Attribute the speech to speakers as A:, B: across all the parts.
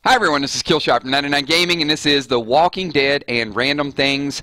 A: Hi everyone, this is kilzhot from 99 Gaming, and this is The Walking Dead and Random Things.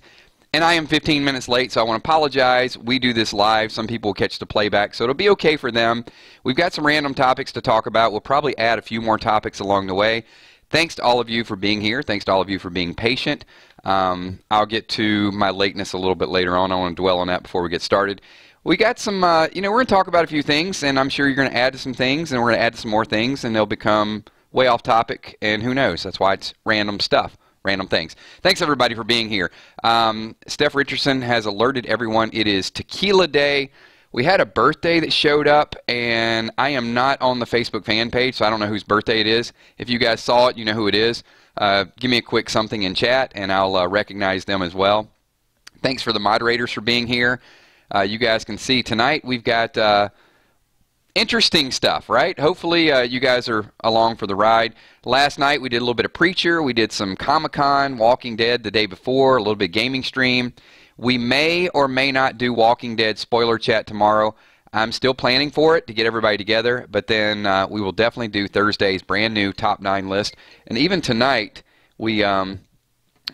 A: And I am 15 minutes late, so I want to apologize. We do this live. Some people will catch the playback, so it'll be okay for them. We've got some random topics to talk about. We'll probably add a few more topics along the way. Thanks to all of you for being here. Thanks to all of you for being patient. I'll get to my lateness a little bit later on. I want to dwell on that before we get started. We got some, we're going to talk about a few things, and I'm sure you're going to add to some things, and we're going to add to some more things, and they'll become way off topic, and who knows? That's why it's random stuff, random things. Thanks everybody for being here. Steph Richardson has alerted everyone it is Tequila Day. We had a birthday that showed up, and I am not on the Facebook fan page, so I don't know whose birthday it is. If you guys saw it, you know who it is. Give me a quick something in chat, and I'll recognize them as well. Thanks for the moderators for being here. You guys can see tonight we've got interesting stuff, right? Hopefully you guys are along for the ride. Last night we did a little bit of Preacher. We did some Comic-Con, Walking Dead the day before, a little bit of gaming stream. We may or may not do Walking Dead spoiler chat tomorrow. I'm still planning for it to get everybody together, but then we will definitely do Thursday's brand new top 9 list. And even tonight we're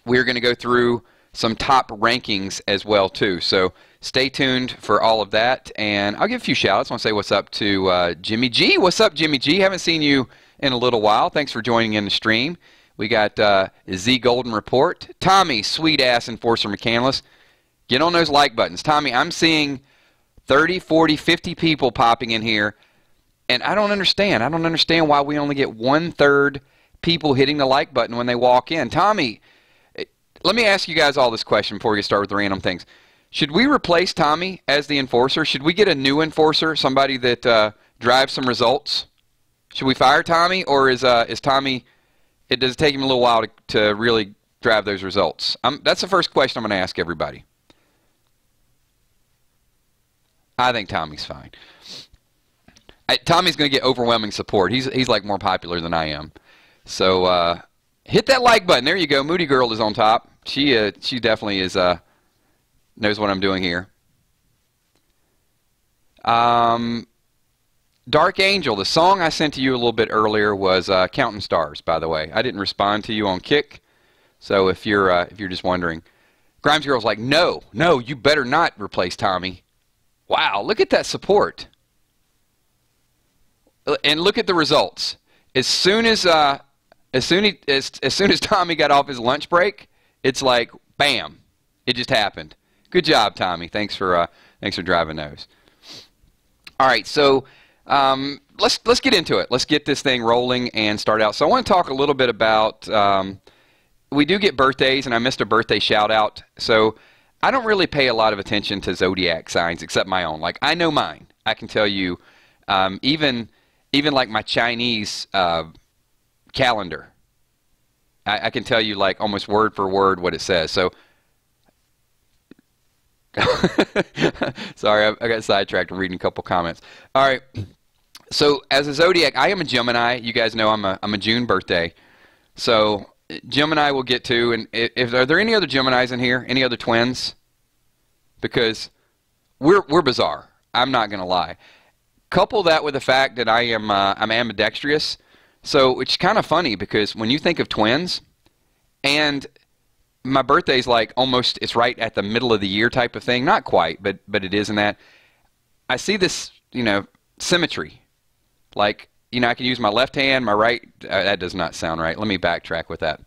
A: going to go through some top rankings as well too. So stay tuned for all of that, and I'll give a few shout-outs. I want to say what's up to Jimmy G. What's up, Jimmy G? Haven't seen you in a little while. Thanks for joining in the stream. We got Z Golden Report. Tommy, sweet ass Enforcer Mechanelist. Get on those like buttons. Tommy, I'm seeing 30, 40, 50 people popping in here, and I don't understand. I don't understand why we only get 1/3 people hitting the like button when they walk in. Tommy, let me ask you guys all this question before we get started with the random things. Should we replace Tommy as the enforcer? Should we get a new enforcer, somebody that drives some results? Should we fire Tommy, or is Tommy, does it take him a little while to really drive those results? That's the first question I'm going to ask everybody. I think Tommy's fine. Tommy's going to get overwhelming support. He's like more popular than I am. So hit that like button. There you go. Moody Girl is on top. She definitely is knows what I'm doing here. Dark Angel, the song I sent to you a little bit earlier was Counting Stars, by the way. I didn't respond to you on Kick, so if you're just wondering. Grimes Girl's like, no, you better not replace Tommy. Wow, look at that support. And look at the results. As soon as Tommy got off his lunch break, it's like bam, it just happened. Good job, Tommy. Thanks for driving those. All right, so let's get into it. Let's get this thing rolling and start out. So I want to talk a little bit about. We do get birthdays, and I missed a birthday shout out. So I don't really pay a lot of attention to zodiac signs except my own. Like I know mine. I can tell you, even like my Chinese calendar. I can tell you like almost word for word what it says. So. Sorry, I got sidetracked reading a couple comments. All right, so as a zodiac, I am a Gemini. You guys know I'm a June birthday. So Gemini we'll get to. And are there any other Geminis in here? Any other twins? Because we're bizarre. I'm not gonna lie. Couple that with the fact that I'm ambidextrous. So it's kind of funny because when you think of twins, and my birthday's like almost, it's right at the middle of the year type of thing. Not quite, but it is in that. I see this, symmetry. Like, I can use my left hand, my right. That does not sound right. Let me backtrack with that.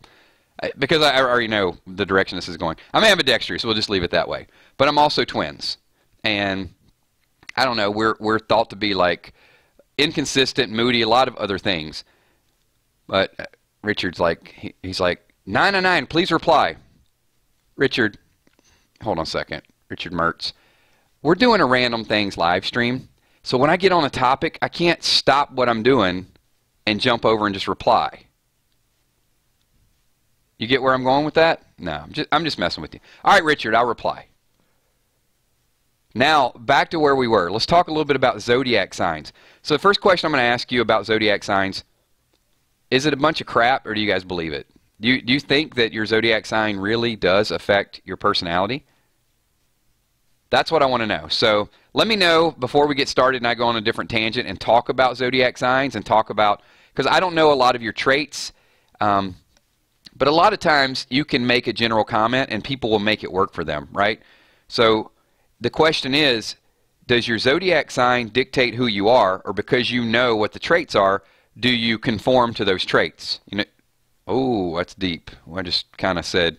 A: Because I already know the direction this is going. I'm ambidextrous, so we'll just leave it that way. But I'm also twins. And I don't know, we're thought to be like inconsistent, moody, a lot of other things. But Richard's like, he's like, 999, please reply. Richard, hold on a second. Richard Mertz. We're doing a Random Things live stream. So when I get on a topic, I can't stop what I'm doing and jump over and just reply. You get where I'm going with that? No, I'm just messing with you. All right, Richard, I'll reply. Now, back to where we were. Let's talk a little bit about zodiac signs. So the first question I'm going to ask you about zodiac signs, is it a bunch of crap or do you guys believe it? Do you think that your zodiac sign really does affect your personality? That's what I want to know. So let me know before we get started and I go on a different tangent and talk about zodiac signs and talk about, because I don't know a lot of your traits. But a lot of times you can make a general comment and people will make it work for them, right? So the question is, does your zodiac sign dictate who you are, or because you know what the traits are, do you conform to those traits? You know, oh, that's deep. I just kind of said,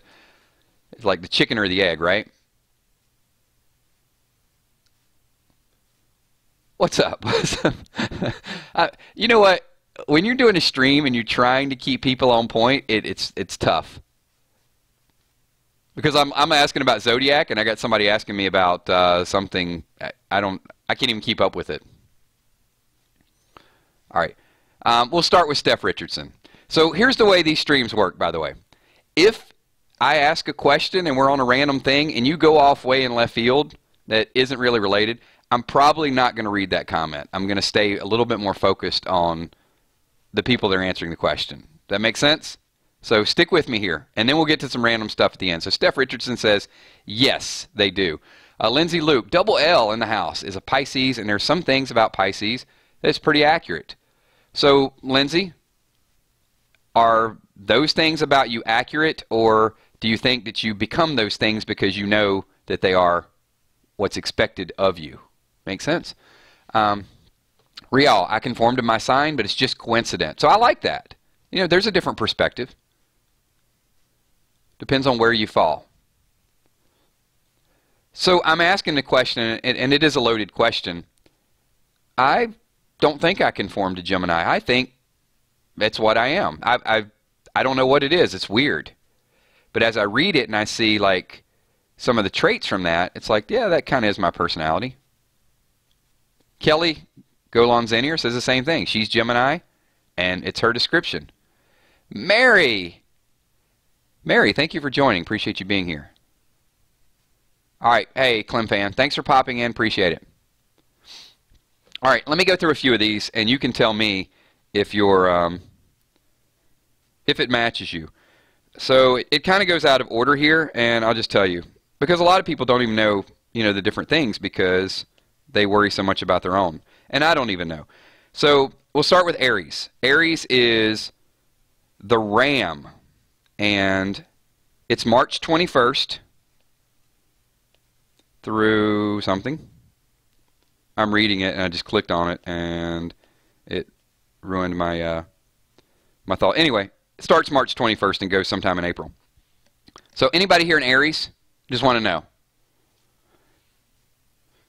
A: it's like the chicken or the egg, right? What's up? You know what? When you're doing a stream and you're trying to keep people on point, it's tough. Because I'm asking about zodiac, and I got somebody asking me about something. I can't even keep up with it. All right, we'll start with Steph Richardson. So here's the way these streams work, by the way. If I ask a question and we're on a random thing, and you go off way in left field that isn't really related, I'm probably not going to read that comment. I'm going to stay a little bit more focused on the people that are answering the question. That make sense? So stick with me here, and then we'll get to some random stuff at the end. So Steph Richardson says, yes, they do. Lindsay Luke, double L in the house, is a Pisces, and there's some things about Pisces that's pretty accurate. So, Lindsay, are those things about you accurate, or do you think that you become those things because you know that they are what's expected of you? Make sense? Rial, I conform to my sign, but it's just coincidence. So I like that. You know, there's a different perspective. Depends on where you fall. So I'm asking the question, and it is a loaded question. I don't think I conform to Gemini. I think that's what I am. I don't know what it is. It's weird. But as I read it and I see like some of the traits from that, it's like, yeah, that kind of is my personality. Kelly Golan-Zenier says the same thing. She's Gemini, and it's her description. Mary, thank you for joining. Appreciate you being here. All right. Hey, Clem fan, thanks for popping in. Appreciate it. All right, let me go through a few of these, and you can tell me if you're if it matches you. So it kind of goes out of order here, and I'll just tell you, because a lot of people don't even know, you know, the different things because they worry so much about their own, and I don't even know. So we'll start with Aries. Aries is the ram, and it's March 21st through something. I'm reading it, and I just clicked on it, and it ruined my my thought. Anyway, it starts March 21st and goes sometime in April. So anybody here in Aries? Just want to know.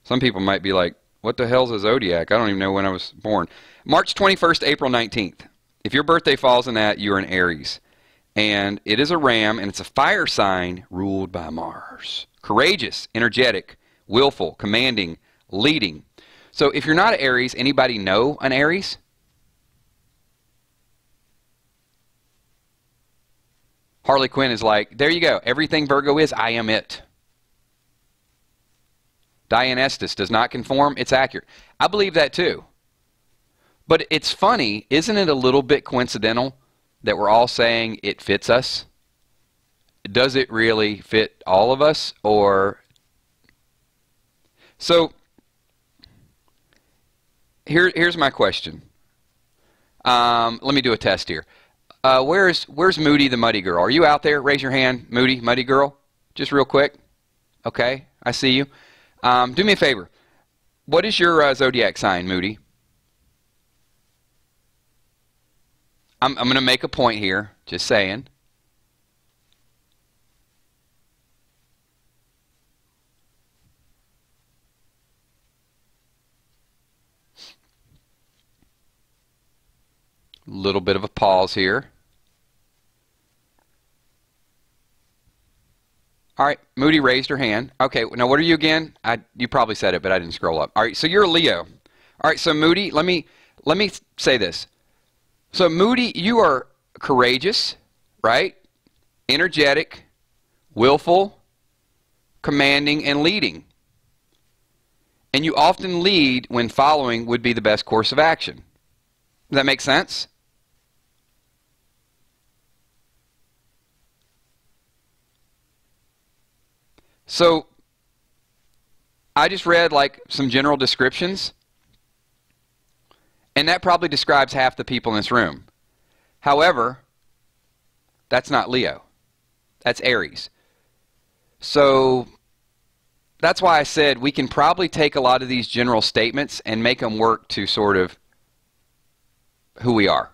A: Some people might be like, what the hell's a zodiac? I don't even know when I was born. March 21st, April 19th. If your birthday falls in that, you're an Aries. And it is a ram, and it's a fire sign ruled by Mars. Courageous, energetic, willful, commanding, leading. So if you're not an Aries, anybody know an Aries? Harley Quinn is like, there you go. Everything Virgo is, I am it. Diane Estes does not conform. It's accurate. I believe that too. But it's funny, isn't it a little bit coincidental that we're all saying it fits us? Does it really fit all of us? Or so here's my question. Let me do a test here. Where's Moody the Muddy Girl? Are you out there? Raise your hand, Moody, Muddy Girl. Just real quick. Okay, I see you. Do me a favor. What is your zodiac sign, Moody? I'm going to make a point here, just saying. Little bit of a pause here. All right, Moody raised her hand. Okay, now what are you again? You probably said it, but I didn't scroll up. All right, so you're a Leo. All right, so Moody, let me say this. So Moody, you are courageous, right? Energetic, willful, commanding, and leading. And you often lead when following would be the best course of action. Does that make sense? So I just read like some general descriptions, and that probably describes half the people in this room. However, That's not Leo. That's Aries. So that's why I said we can probably take a lot of these general statements and make them work to sort of who we are.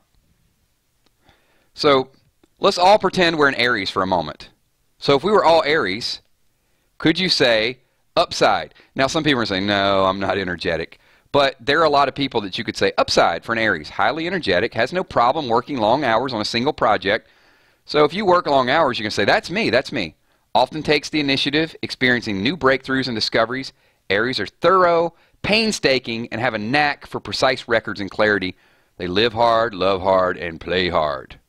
A: So let's all pretend we're an Aries for a moment. So if we were all Aries, could you say upside? Now some people are saying, no, I'm not energetic. But there are a lot of people that you could say upside for an Aries. Highly energetic, has no problem working long hours on a single project. So if you work long hours, you can say, that's me, that's me. Often takes the initiative, experiencing new breakthroughs and discoveries. Aries are thorough, painstaking, and have a knack for precise records and clarity. They live hard, love hard, and play hard.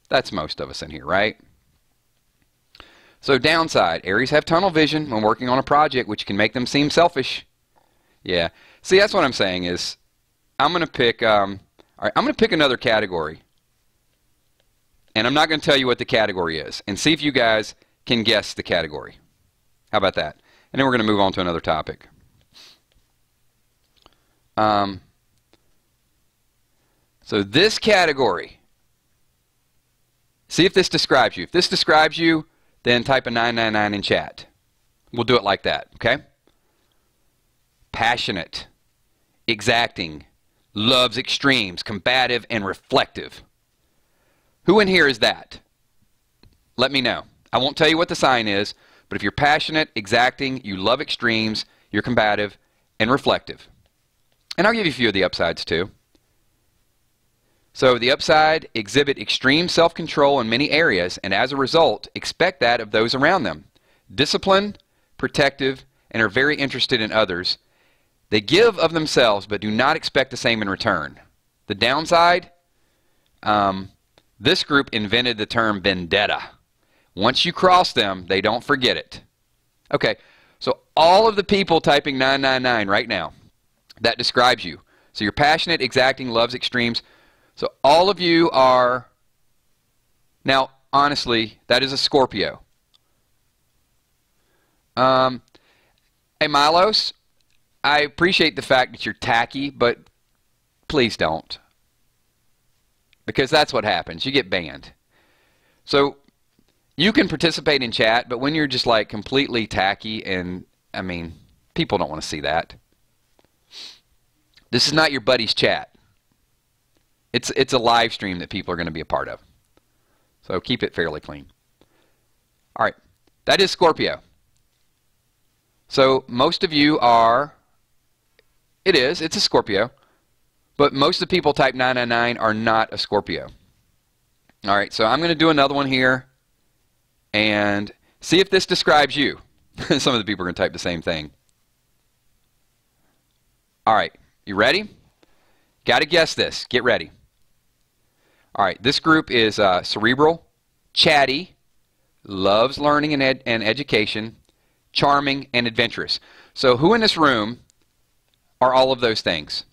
A: That's most of us in here, right? So downside, Aries have tunnel vision when working on a project, which can make them seem selfish. Yeah. See, that's what I'm saying is, I'm going to pick, all right, I'm going to pick another category. And I'm not going to tell you what the category is. And see if you guys can guess the category. How about that? And then we're going to move on to another topic. So this category, see if this describes you. If this describes you, then type a 999 in chat. We'll do it like that, okay? Passionate, exacting, loves extremes, combative, and reflective. Who in here is that? Let me know. I won't tell you what the sign is, but if you're passionate, exacting, you love extremes, you're combative, and reflective. And I'll give you a few of the upsides too. So the upside, exhibit extreme self-control in many areas, and as a result, expect that of those around them. Disciplined, protective, and are very interested in others. They give of themselves, but do not expect the same in return. The downside, this group invented the term vendetta. Once you cross them, they don't forget it. Okay, so all of the people typing 999 right now, that describes you. So you're passionate, exacting, loves extremes. So all of you are, now honestly, that is a Scorpio. Hey Milos, I appreciate the fact that you're tacky, but please don't. Because that's what happens. You get banned. So you can participate in chat, but when you're just like completely tacky, and I mean, people don't want to see that. This is not your buddy's chat. It's a live stream that people are going to be a part of. So keep it fairly clean. All right, that is Scorpio. So most of you are, it's a Scorpio. But most of the people type 999 are not a Scorpio. All right, so I'm going to do another one here and see if this describes you. Some of the people are going to type the same thing. All right, you ready? Got to guess this. Get ready. All right, this group is cerebral, chatty, loves learning and education, charming, and adventurous. So who in this room are all of those things?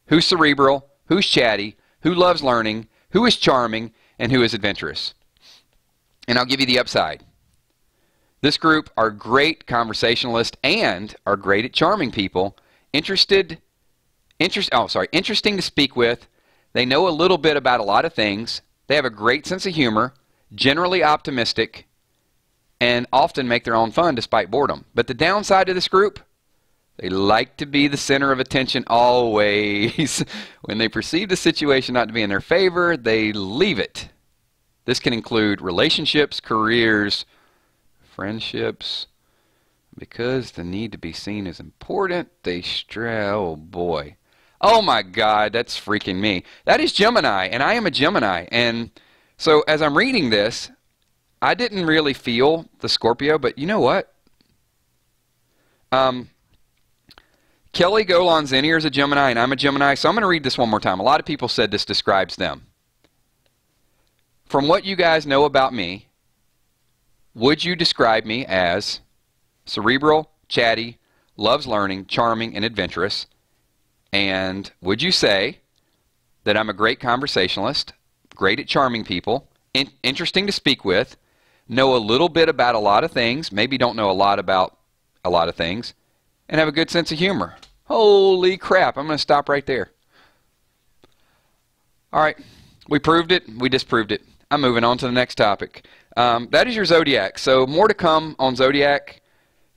A: Who's cerebral, who's chatty, who loves learning, who is charming, and who is adventurous? And I'll give you the upside. This group are great conversationalists and are great at charming people, interesting to speak with. They know a little bit about a lot of things. They have a great sense of humor, generally optimistic, and often make their own fun despite boredom. But the downside to this group, they like to be the center of attention always. When they perceive the situation not to be in their favor, they leave it. This can include relationships, careers, friendships. Because the need to be seen is important, they stray. Oh boy. Oh my God, that's freaking me. That is Gemini, and I am a Gemini. And so as I'm reading this, I didn't really feel the Scorpio, but you know what? Kelly Golan-Zinnier is a Gemini, and I'm a Gemini, so I'm going to read this one more time. A lot of people said this describes them. From what you guys know about me, would you describe me as cerebral, chatty, loves learning, charming, and adventurous? And would you say that I'm a great conversationalist, great at charming people, interesting to speak with, know a little bit about a lot of things, maybe don't know a lot about a lot of things, and have a good sense of humor? Holy crap, I'm going to stop right there. All right, We proved it. We disproved it. I'm moving on to the next topic. That is your zodiac. So more to come on zodiac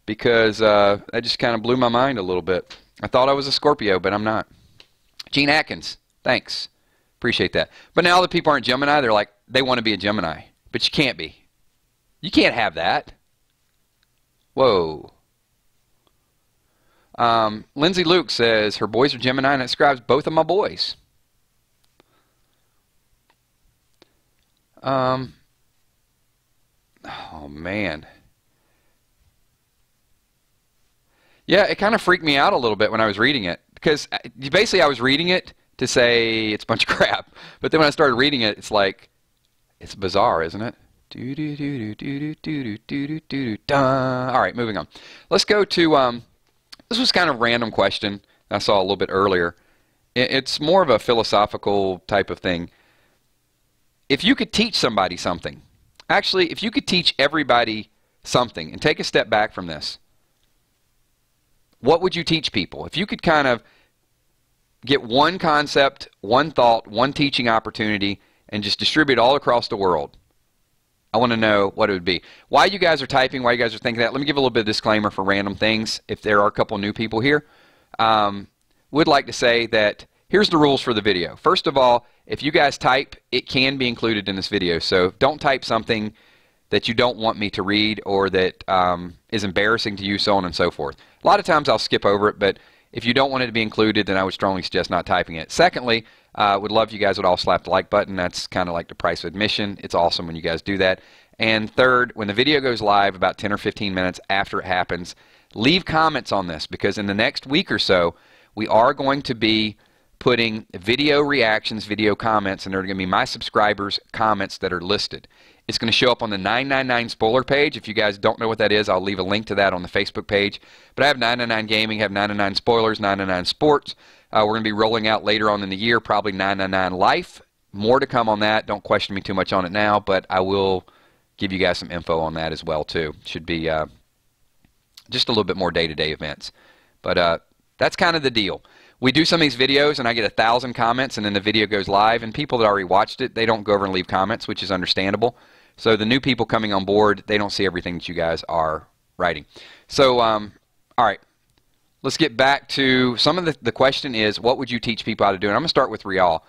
A: because that just kind of blew my mind a little bit. I thought I was a Scorpio, but I'm not. Gene Atkins, thanks. Appreciate that. But now that people aren't Gemini, they're like, they want to be a Gemini. But you can't be. You can't have that. Whoa. Lindsay Luke says her boys are Gemini, and it describes both of my boys. Oh, man. Yeah, it kind of freaked me out a little bit when I was reading it. Because basically I was reading it to say it's a bunch of crap. But then when I started reading it, it's like, it's bizarre, isn't it? All right, moving on. Let's go to, this was kind of a random question I saw a little bit earlier. It's more of a philosophical type of thing. If you could teach somebody something, actually, if you could teach everybody something, and take a step back from this, what would you teach people? If you could kind of get one concept, one thought, one teaching opportunity, and just distribute it all across the world, I want to know what it would be. Why you guys are typing, why you guys are thinking that, let me give a little bit of disclaimer for random things if there are a couple new people here. Would like to say that here's the rules for the video. First of all, if you guys type, it can be included in this video. So don't type something that you don't want me to read or that is embarrassing to you, so on and so forth. A lot of times I'll skip over it, but if you don't want it to be included, then I would strongly suggest not typing it. Secondly, would love if you guys would all slap the like button. That's kind of like the price of admission. It's awesome when you guys do that. And third, when the video goes live about 10 or 15 minutes after it happens, leave comments on this because in the next week or so, we are going to be putting video reactions, video comments, and they're going to be my subscribers' comments that are listed. It's going to show up on the 999 spoiler page. If you guys don't know what that is, I'll leave a link to that on the Facebook page. But I have 999 Gaming, have 999 Spoilers, 999 Sports. We're going to be rolling out later on in the year, probably 999 Life. More to come on that. Don't question me too much on it now, but I will give you guys some info on that as well, too. Should be just a little bit more day-to-day events. But that's kind of the deal. We do some of these videos, and I get 1,000 comments, and then the video goes live, and people that already watched it, they don't go over and leave comments, which is understandable. So the new people coming on board, they don't see everything that you guys are writing. So, all right. Let's get back to some of the question is, what would you teach people how to do? And I'm going to start with Rial.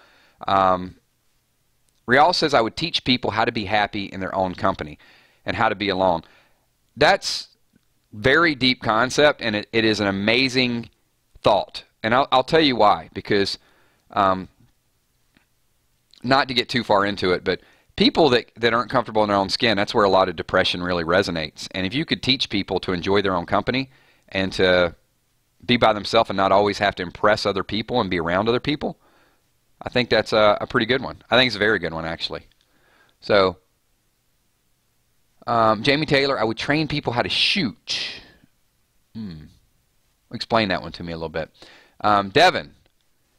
A: Rial says, I would teach people how to be happy in their own company and how to be alone. That's very deep concept, and it is an amazing thought. And I'll tell you why, because not to get too far into it, but people that aren't comfortable in their own skin, that's where a lot of depression really resonates. And if you could teach people to enjoy their own company and to be by themselves and not always have to impress other people and be around other people, I think that's a pretty good one. I think it's a very good one, actually. So, Jamie Taylor, I would train people how to shoot. Explain that one to me a little bit. Devin,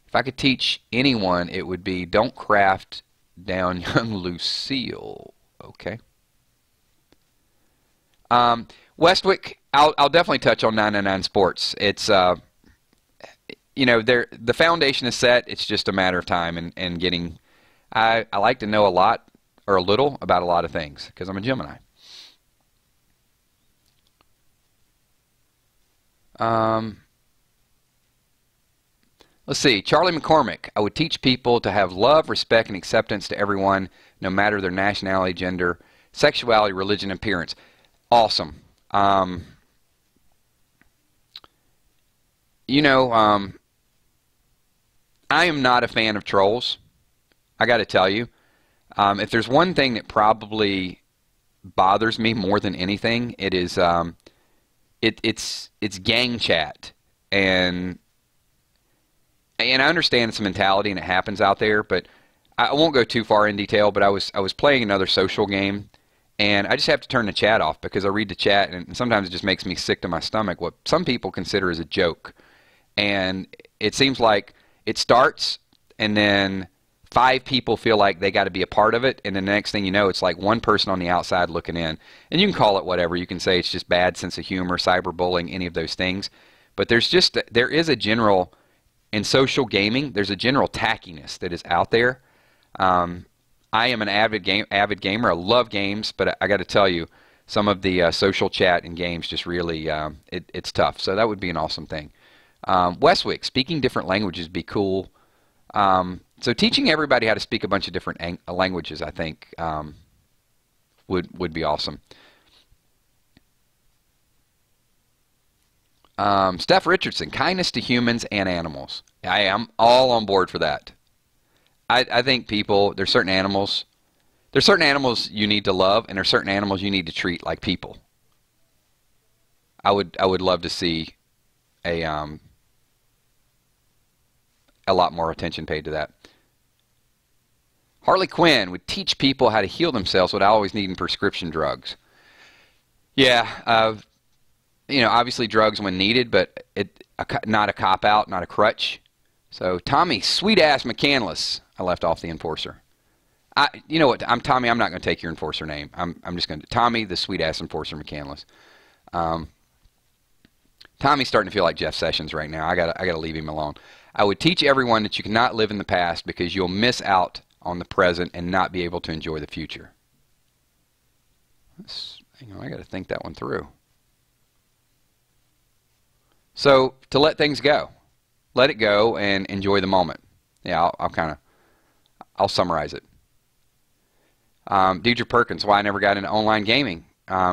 A: if I could teach anyone, it would be don't craft down young Lucille. Okay. Westwick, I'll definitely touch on 999 Sports. It's you know, the foundation is set. It's just a matter of time and getting. I like to know a lot or a little about a lot of things because I'm a Gemini. Let's see. Charlie McCormick. I would teach people to have love, respect, and acceptance to everyone, no matter their nationality, gender, sexuality, religion, and appearance. Awesome. You know, I am not a fan of trolls. I got to tell you. If there's one thing that probably bothers me more than anything, it is it's gang chat. And I understand it's a mentality and it happens out there, but I won't go too far in detail. But I was playing another social game, and I just have to turn the chat off because I read the chat, and sometimes it just makes me sick to my stomach. What some people consider as a joke, and it seems like it starts, and then 5 people feel like they got to be a part of it, and then the next thing you know, it's like one person on the outside looking in. And you can call it whatever. You can say it's just bad sense of humor, cyberbullying, any of those things. But there is a general, in social gaming, there's a general tackiness that is out there. I am an avid gamer. I love games, but I got to tell you, some of the social chat in games just really it's tough. So that would be an awesome thing. Westwick, speaking different languages would be cool. So teaching everybody how to speak a bunch of different languages, I think, would be awesome. Steph Richardson, kindness to humans and animals. I am all on board for that. I think there's certain animals you need to love, and there's certain animals you need to treat like people. I would love to see a lot more attention paid to that. Harley Quinn would teach people how to heal themselves without always needing prescription drugs. Yeah, you know, obviously drugs when needed, but not a cop-out, not a crutch. So Tommy, sweet-ass McCandless. I left off the enforcer. You know what? I'm Tommy. I'm not going to take your enforcer name. I'm just going to Tommy, the sweet-ass enforcer McCandless. Tommy's starting to feel like Jeff Sessions right now. I gotta leave him alone. I would teach everyone that you cannot live in the past because you'll miss out on the present and not be able to enjoy the future. Hang on, I got to think that one through. So to let things go, let it go and enjoy the moment. Yeah, I'll summarize it. Deidre Perkins, why I never got into online gaming.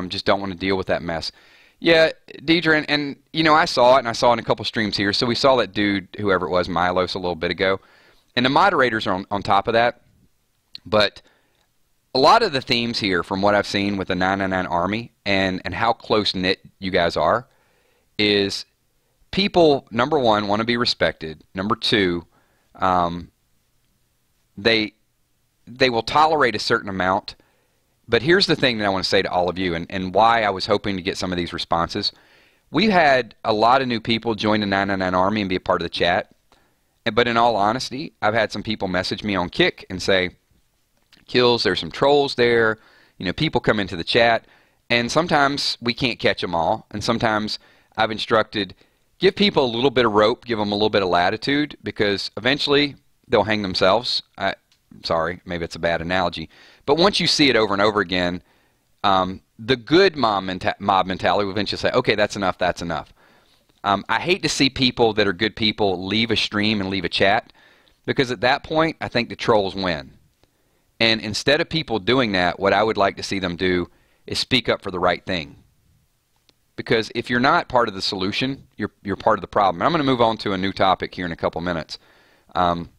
A: Just don't want to deal with that mess. Yeah, Deidre, and you know, I saw it, and I saw it in a couple streams here. So we saw that dude, whoever it was, Milos, a little bit ago. And the moderators are on top of that. But a lot of the themes here, from what I've seen with the 999 Army and how close-knit you guys are, is people, number one, want to be respected. Number two, they will tolerate a certain amount. But here's the thing that I want to say to all of you, and why I was hoping to get some of these responses. We've had a lot of new people join the 999 Army and be a part of the chat. But in all honesty, I've had some people message me on Kick and say, Kills, there's some trolls there. You know, people come into the chat, and sometimes we can't catch them all. And sometimes I've instructed, give people a little bit of rope, give them a little bit of latitude, because eventually they'll hang themselves. Sorry, maybe it's a bad analogy. But once you see it over and over again, the good mob mentality will eventually say, okay, that's enough, that's enough. I hate to see people that are good people leave a stream and leave a chat, because at that point, I think the trolls win. And instead of people doing that, what I would like to see them do is speak up for the right thing. Because if you're not part of the solution, you're part of the problem. And I'm going to move on to a new topic here in a couple minutes. And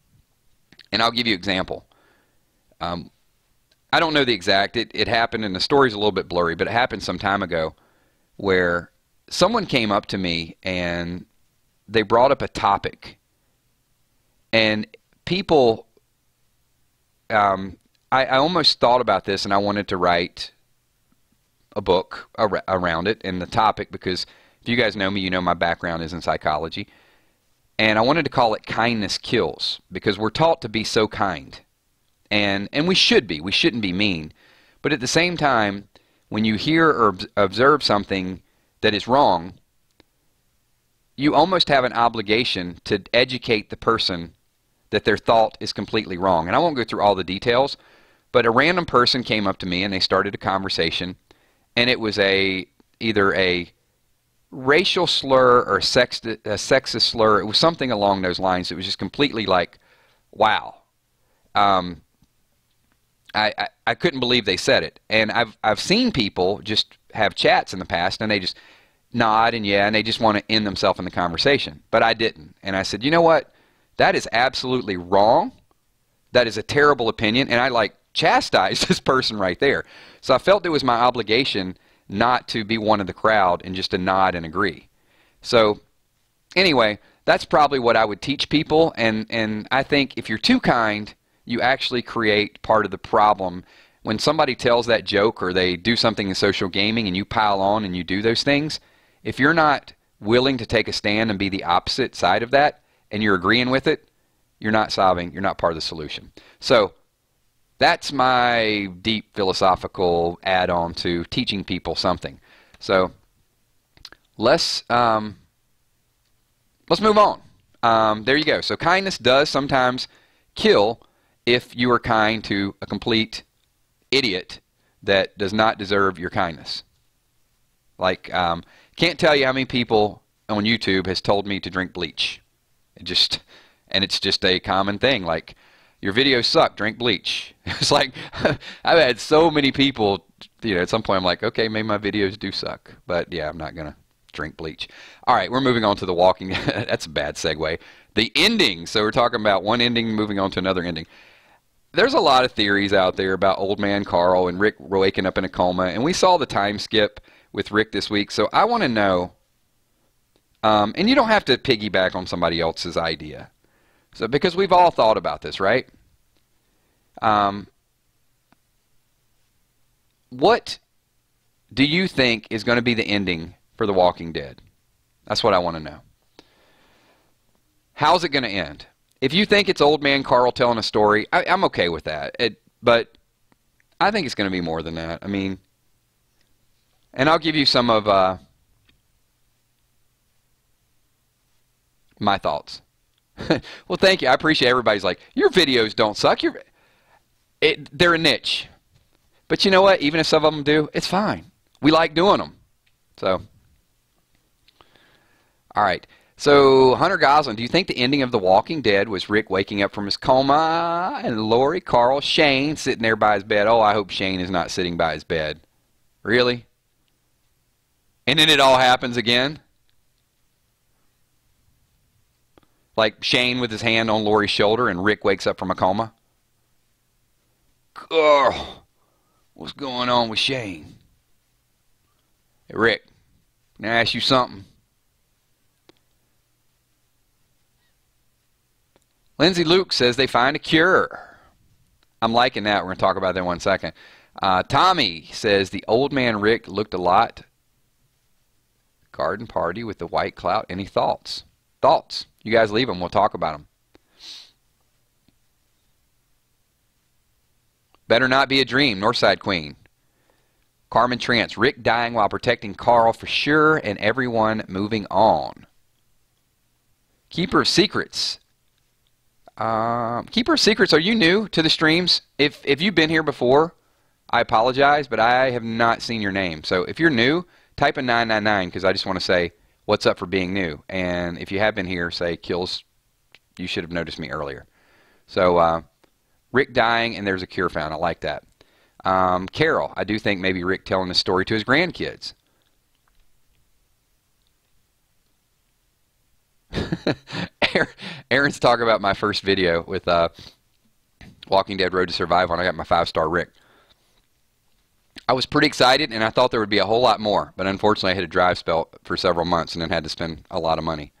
A: I'll give you an example. I don't know the exact. It happened, and the story's a little bit blurry, but it happened some time ago where someone came up to me and they brought up a topic. And people, I almost thought about this, and I wanted to write a book around it and the topic, because if you guys know me, you know my background is in psychology. And I wanted to call it Kindness Kills, because we're taught to be so kind. And we should be. We shouldn't be mean. But at the same time, when you hear or observe something that is wrong, you almost have an obligation to educate the person that their thought is completely wrong. And I won't go through all the details, but a random person came up to me and they started a conversation, and it was either a racial slur or a sexist slur. It was something along those lines. It was just completely like, wow. I couldn't believe they said it. And I've seen people just have chats in the past, and they just nod and yeah, and they just want to end themselves in the conversation. But I didn't. And I said, you know what? That is absolutely wrong. That is a terrible opinion. And I chastised this person right there. So I felt it was my obligation not to be one of the crowd and just to nod and agree. So anyway, that's probably what I would teach people. And I think if you're too kind, you actually create part of the problem. When somebody tells that joke or they do something in social gaming and you pile on and you do those things, if you're not willing to take a stand and be the opposite side of that and you're agreeing with it, you're not solving, you're not part of the solution. So that's my deep philosophical add-on to teaching people something. So let's move on. There you go. So kindness does sometimes kill, if you are kind to a complete idiot that does not deserve your kindness. Like, can't tell you how many people on YouTube has told me to drink bleach. And it's just a common thing. Like, your videos suck, drink bleach. It's like, I've had so many people, at some point I'm like, okay, maybe my videos do suck. But yeah, I'm not going to drink bleach. All right, we're moving on to the walking. That's a bad segue. The ending. So we're talking about one ending, moving on to another ending. There's a lot of theories out there about Old Man Carl and Rick waking up in a coma. And we saw the time skip with Rick this week. So I want to know, and you don't have to piggyback on somebody else's idea. So because we've all thought about this, right? What do you think is going to be the ending for The Walking Dead? That's what I want to know. How's it going to end? If you think it's Old Man Carl telling a story, I'm okay with that. But I think it's going to be more than that. I mean, and I'll give you some of my thoughts. Well, thank you. I appreciate everybody's like, your videos don't suck. They're a niche. But you know what? Even if some of them do, it's fine. We like doing them. So, all right. So, Hunter Goslin, do you think the ending of The Walking Dead was Rick waking up from his coma and Lori, Carl, Shane sitting there by his bed? Oh, I hope Shane is not sitting by his bed. Really? And then it all happens again? Like Shane with his hand on Lori's shoulder and Rick wakes up from a coma? Oh, what's going on with Shane? Hey, Rick, can I ask you something? Lindsay Luke says they find a cure. I'm liking that. We're going to talk about that in 1 second. Tommy says the old man Rick looked a lot. Garden party with the white clout. Any thoughts? Thoughts? You guys leave them. We'll talk about them. Better not be a dream. Northside Queen. Carmen Trance. Rick dying while protecting Carl for sure and everyone moving on. Keeper of Secrets. Keeper of Secrets, are you new to the streams? If you've been here before, I apologize, but I have not seen your name. So if you're new, type in 999 because I just want to say what's up for being new. And if you have been here, say Kills, you should have noticed me earlier. So Rick dying and there's a cure found. I like that. Carol, I do think maybe Rick telling the story to his grandkids. Aaron's talking about my first video with Walking Dead Road to Survival, and I got my 5-star Rick. I was pretty excited, and I thought there would be a whole lot more, but unfortunately I hit a drive spell for several months and then had to spend a lot of money.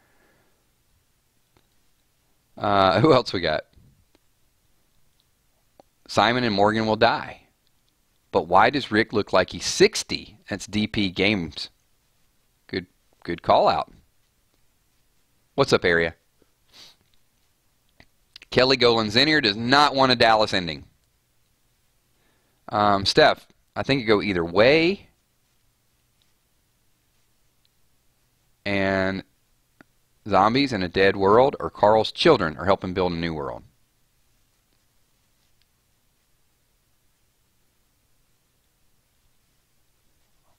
A: Who else we got? Simon and Morgan will die. But why does Rick look like he's 60? That's DP Games. Good call out. What's up, area? Kelly Golan-Zinier does not want a Dallas ending. Steph, I think you go either way. And zombies in a dead world, or Carl's children are helping build a new world.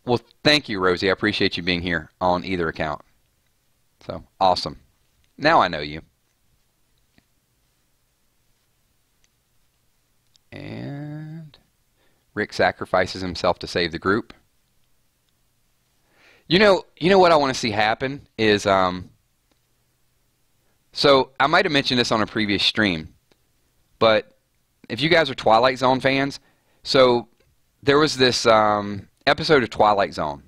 A: Well, thank you, Rosie. I appreciate you being here on either account. So, awesome. Now I know you. And Rick sacrifices himself to save the group. You know what I want to see happen is, so I might have mentioned this on a previous stream, but if you guys are Twilight Zone fans, so there was this episode of Twilight Zone.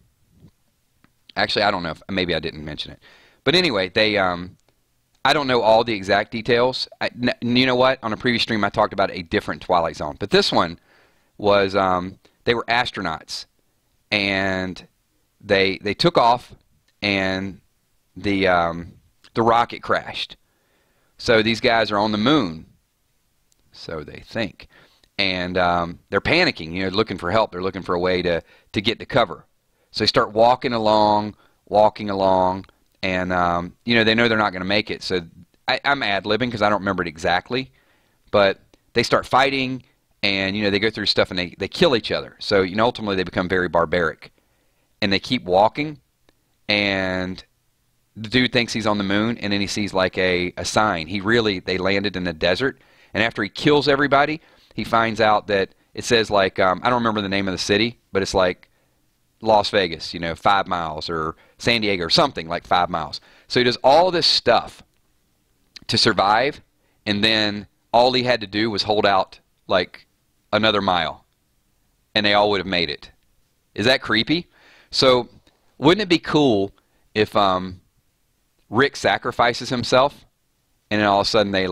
A: Actually, I don't know if maybe I didn't mention it, but anyway, they I don't know all the exact details. You know what? On a previous stream, I talked about a different Twilight Zone, but this one was they were astronauts, and they took off, and the rocket crashed. So these guys are on the moon, so they think, and they're panicking. You know, looking for help. They're looking for a way to get to cover. So they start walking along, and you know, they know they're not going to make it. So I'm ad-libbing because I don't remember it exactly, but they start fighting, and they go through stuff, and they kill each other. So ultimately they become very barbaric, and they keep walking, and the dude thinks he's on the moon, and then he sees like a sign. They landed in the desert, and after he kills everybody, he finds out that it says like, I don't remember the name of the city, but it's like Las Vegas, 5 miles, or San Diego, or something like 5 miles. So he does all this stuff to survive, and then all he had to do was hold out like another mile, and they all would have made it. Is that creepy? So wouldn't it be cool if Rick sacrifices himself, and then all of a sudden they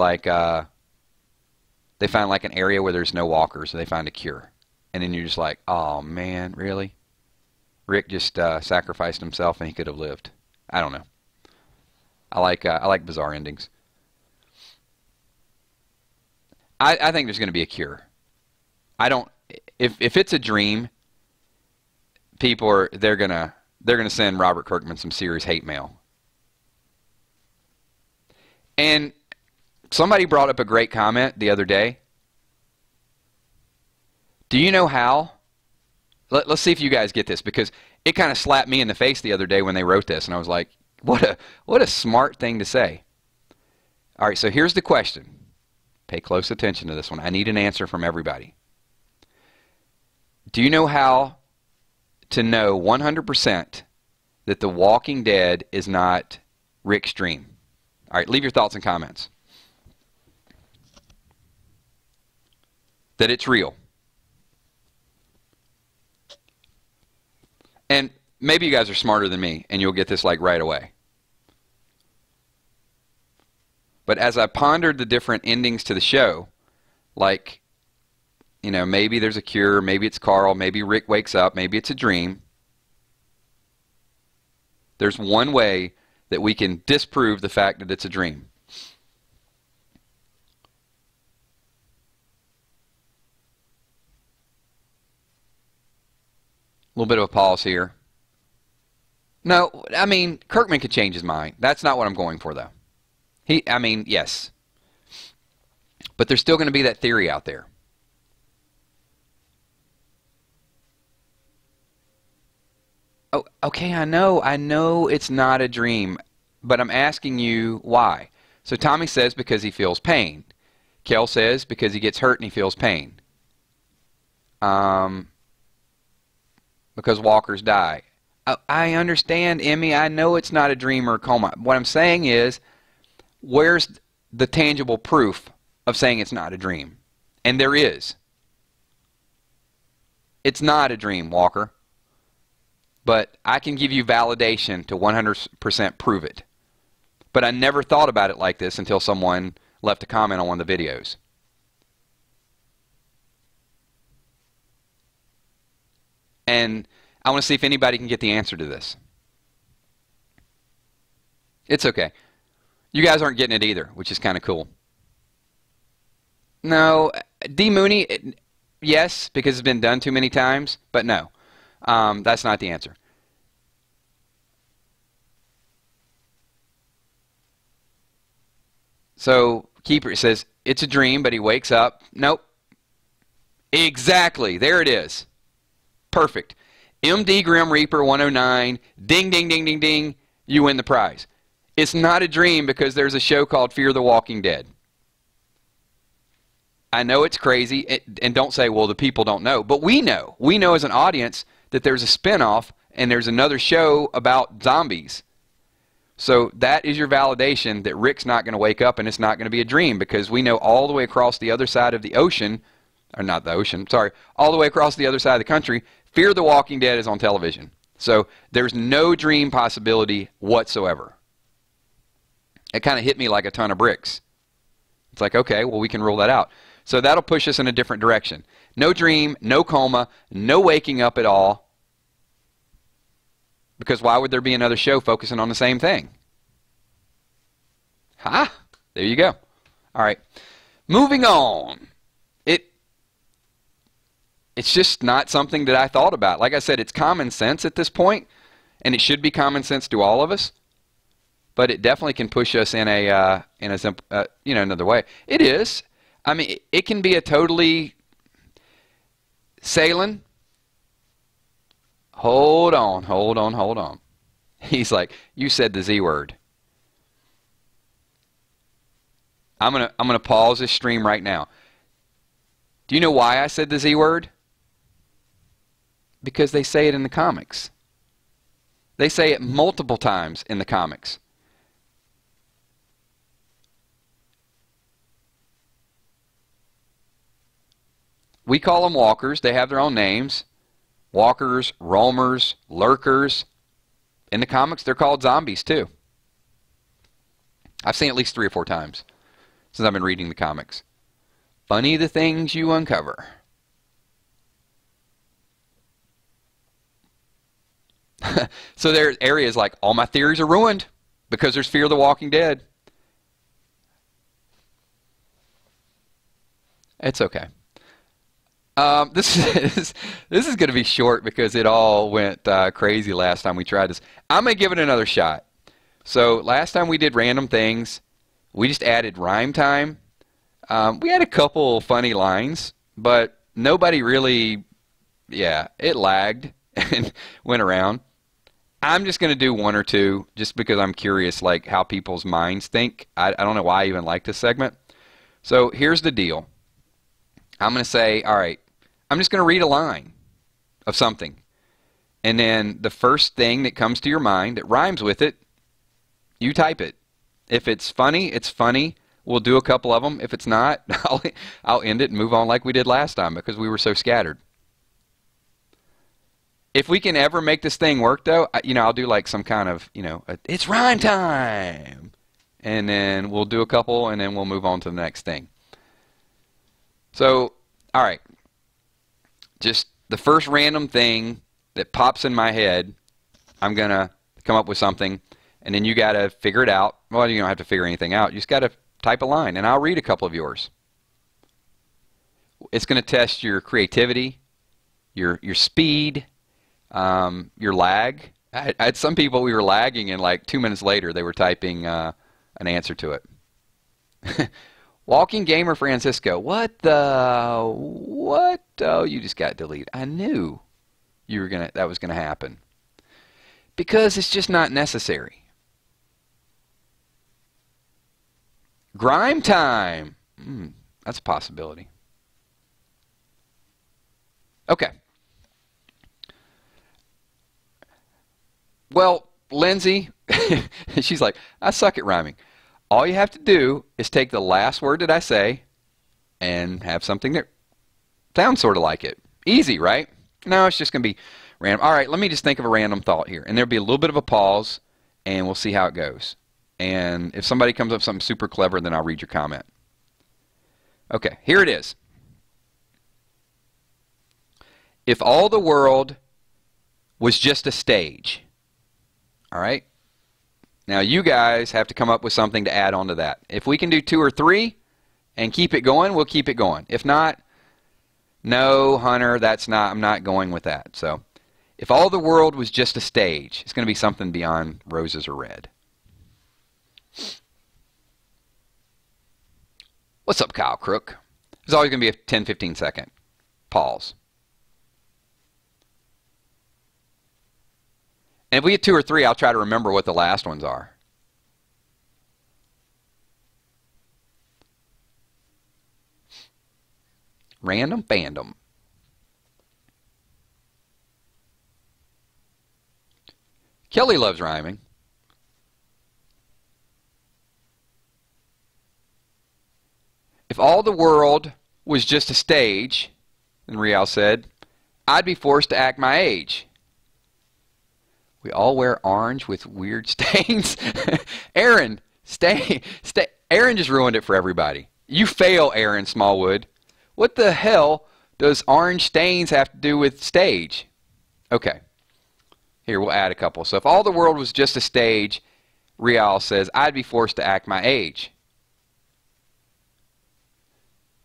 A: find like an area where there's no walkers, so they find a cure, and then you're just like, oh man, really? Rick just sacrificed himself, and he could have lived. I don't know. I like bizarre endings. I think there's going to be a cure. If it's a dream, they're gonna send Robert Kirkman some serious hate mail. And somebody brought up a great comment the other day. Do you know how? Let's see if you guys get this, because it kind of slapped me in the face the other day when they wrote this, and I was like, what a smart thing to say. All right, so here's the question. Pay close attention to this one. I need an answer from everybody. Do you know how to know 100% that The Walking Dead is not Rick's dream? All right, leave your thoughts and comments. That it's real. And maybe you guys are smarter than me, and you'll get this like right away. But as I pondered the different endings to the show, like, maybe there's a cure, maybe it's Carl, maybe Rick wakes up, maybe it's a dream. There's one way that we can disprove the fact that it's a dream. A little bit of a pause here. No, I mean, Kirkman could change his mind. That's not what I'm going for, though. Yes. But there's still going to be that theory out there. Oh, okay, I know it's not a dream, but I'm asking you why. So Tommy says because he feels pain. Kel says because he gets hurt and he feels pain. Because walkers die. I understand, Emmy. I know it's not a dream or a coma. What I'm saying is, where's the tangible proof of saying it's not a dream? And there is. It's not a dream, Walker. But I can give you validation to 100% prove it. But I never thought about it like this until someone left a comment on one of the videos. And I want to see if anybody can get the answer to this. It's okay. You guys aren't getting it either, which is kind of cool. No, D. Mooney, yes, because it's been done too many times, but no. That's not the answer. So, Keeper says, it's a dream, but he wakes up. Nope. Exactly. There it is. Perfect. MD Grim Reaper 109. Ding, ding, ding, ding, ding. You win the prize. It's not a dream because there's a show called Fear the Walking Dead. I know it's crazy, and don't say, well, the people don't know. But we know. We know as an audience that there's a spinoff and there's another show about zombies. So that is your validation that Rick's not going to wake up and it's not going to be a dream, because we know all the way across the other side of the ocean, or not the ocean, sorry, all the way across the other side of the country, Fear the Walking Dead is on television. So there's no dream possibility whatsoever. It kind of hit me like a ton of bricks. It's like, okay, well, we can rule that out. So that'll push us in a different direction. No dream, no coma, no waking up at all. Because why would there be another show focusing on the same thing? Ha! There you go. All right. Moving on. It's just not something that I thought about. Like I said, it's common sense at this point, and it should be common sense to all of us. But it definitely can push us in another way. It is. I mean, it can be a totally sailing. Hold on, hold on, hold on. He's like, you said the Z word. I'm gonna pause this stream right now. Do you know why I said the Z word? Because they say it in the comics. They say it multiple times in the comics. We call them walkers. They have their own names. Walkers, roamers, lurkers. In the comics, they're called zombies too. I've seen at least 3 or 4 times since I've been reading the comics. Funny the things you uncover. So there are areas like, all my theories are ruined because there's fear of the Walking Dead. It's okay. This is going to be short because it all went crazy last time we tried this. I'm going to give it another shot. So last time we did random things, we just added rhyme time. We had a couple funny lines, but nobody really, yeah, it lagged and went around. I'm just going to do 1 or 2 just because I'm curious like how people's minds think. I don't know why I even like this segment. So here's the deal. I'm going to say, all right, I'm just going to read a line of something. And then the first thing that comes to your mind that rhymes with it, you type it. If it's funny, it's funny. We'll do a couple of them. If it's not, I'll end it and move on like we did last time because we were so scattered. If we can ever make this thing work, though, I'll do like some kind of, it's rhyme time. And then we'll do a couple, and then we'll move on to the next thing. So, all right. Just the first random thing that pops in my head, I'm going to come up with something, and then you got to figure it out. Well, you don't have to figure anything out. You just got to type a line, and I'll read a couple of yours. It's going to test your creativity, your speed, your lag. I had some people we were lagging, and like 2 minutes later they were typing an answer to it. Walking Gamer Francisco, what? Oh, you just got deleted. I knew that was gonna happen because it's just not necessary. Grime time. That's a possibility. Okay. Well, Lindsay, she's like, I suck at rhyming. All you have to do is take the last word that I say and have something that sounds sort of like it. Easy, right? No, it's just going to be random. All right, let me just think of a random thought here. And there'll be a little bit of a pause, and we'll see how it goes. And if somebody comes up with something super clever, then I'll read your comment. Okay, here it is. If all the world was just a stage, all right? Now you guys have to come up with something to add on to that. If we can do 2 or 3 and keep it going, we'll keep it going. If not, no, Hunter, I'm not going with that. So if all the world was just a stage, it's going to be something beyond roses are red. What's up, Kyle Crook? There's always going to be a 10, 15 second pause. And if we get 2 or 3, I'll try to remember what the last ones are. Random fandom. Kelly loves rhyming. If all the world was just a stage, and Rial said, I'd be forced to act my age. We all wear orange with weird stains. Aaron, Aaron just ruined it for everybody. You fail, Aaron Smallwood. What the hell does orange stains have to do with stage? Okay. Here, we'll add a couple. So if all the world was just a stage, Rial says, I'd be forced to act my age.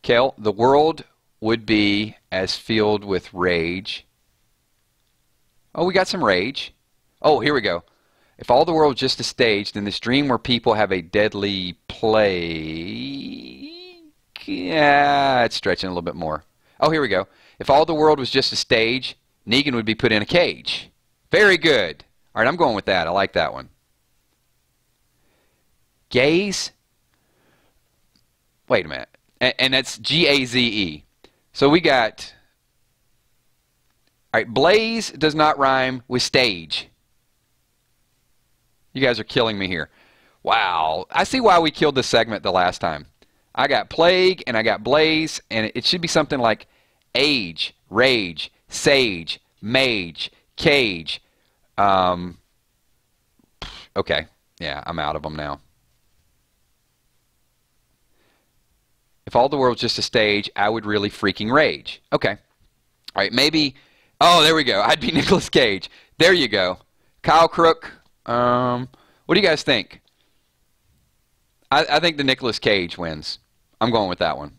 A: Kel, the world would be as filled with rage. Oh, we got some rage. Oh, here we go. If all the world was just a stage, then this dream where people have a deadly plague yeah, it's stretching a little bit more. Oh, here we go. If all the world was just a stage, Negan would be put in a cage. Very good. All right, I'm going with that. I like that one. Gaze? Wait a minute. And that's G-A-Z-E. So we got... All right, blaze does not rhyme with stage. You guys are killing me here. Wow. I see why we killed this segment the last time. I got plague and I got blaze, and it should be something like age, rage, sage, mage, cage. Okay. Yeah, I'm out of them now. If all the world's just a stage, I would really freaking rage. Okay. All right, maybe... Oh, there we go. I'd be Nicolas Cage. There you go. Kyle Crook. What do you guys think? I think the Nicolas Cage wins. I'm going with that one.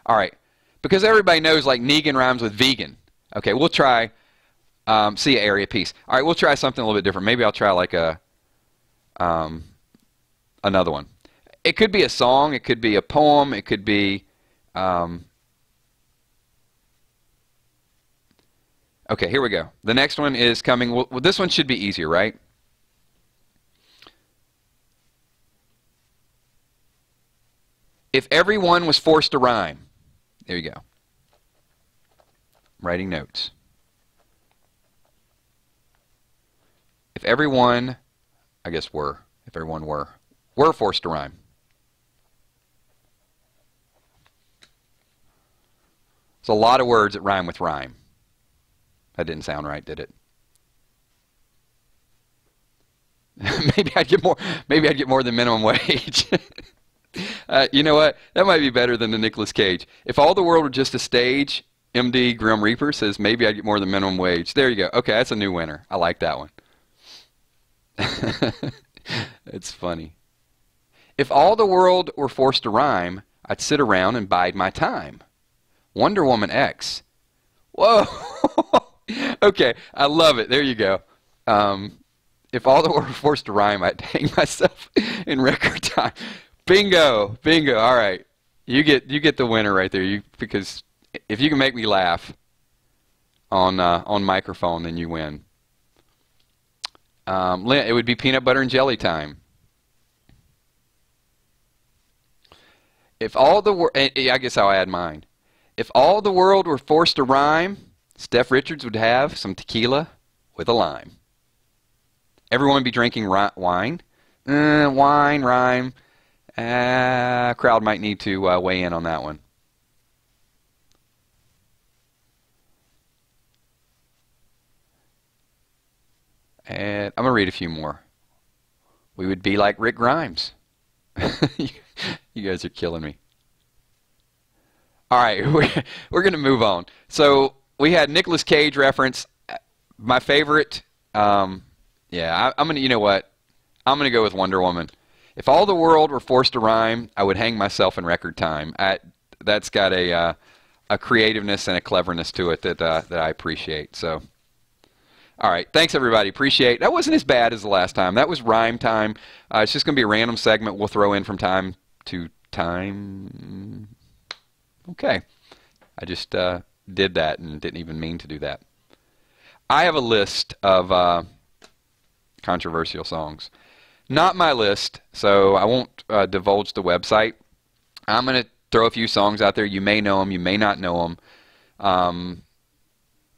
A: All right. Because everybody knows, like, Negan rhymes with vegan. Okay, we'll try... see ya, area piece. All right, we'll try something a little bit different. Maybe I'll try, like, a... another one. It could be a song. It could be a poem. It could be... Okay, here we go. The next one is coming. Well, this one should be easier, right? If everyone was forced to rhyme. There you go. Writing notes. If everyone, I guess if everyone were forced to rhyme. There's a lot of words that rhyme with rhyme. That didn't sound right, did it? Maybe I'd get more. Maybe I'd get more than minimum wage. You know what? That might be better than the Nicolas Cage. If all the world were just a stage, MD Grim Reaper says maybe I'd get more than minimum wage. There you go. Okay, that's a new winner. I like that one. It's funny. If all the world were forced to rhyme, I'd sit around and bide my time. Wonder Woman X. Whoa. Okay, I love it. There you go. If all the world were forced to rhyme, I'd hang myself in record time. Bingo, bingo. All right, you get the winner right there. Because if you can make me laugh on microphone, then you win. It would be peanut butter and jelly time. If all the world, I guess I'll add mine. If all the world were forced to rhyme, Steph Richards would have some tequila with a lime. Everyone would be drinking wine. Wine, rhyme. Crowd might need to weigh in on that one. And I'm going to read a few more. We would be like Rick Grimes. You guys are killing me. All right, we're going to move on. So we had Nicolas Cage reference. My favorite, yeah, I'm going to, you know what? I'm going to go with Wonder Woman. If all the world were forced to rhyme, I would hang myself in record time. That's got a creativeness and a cleverness to it that I appreciate. So, all right, thanks everybody. Appreciate. That wasn't as bad as the last time. That was rhyme time. It's just going to be a random segment we'll throw in from time to time. Okay, I just did that and didn't even mean to do that. I have a list of controversial songs. Not my list, so I won't divulge the website. I'm going to throw a few songs out there. You may know them, you may not know them.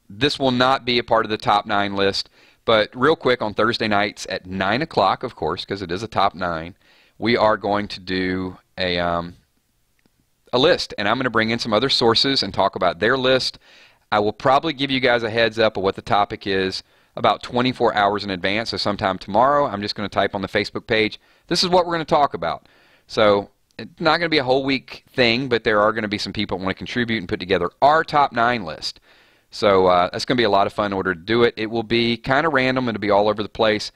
A: This will not be a part of the top 9 list, but real quick, on Thursday nights at 9 o'clock, of course, because it is a top 9, we are going to do a list, and I'm going to bring in some other sources and talk about their list. I will probably give you guys a heads up of what the topic is about 24 hours in advance, so sometime tomorrow I'm just going to type on the Facebook page, this is what we're going to talk about. So it's not going to be a whole week thing, but there are going to be some people who want to contribute and put together our top 9 list. So that's going to be a lot of fun in order to do it. It will be kind of random. It'll be all over the place.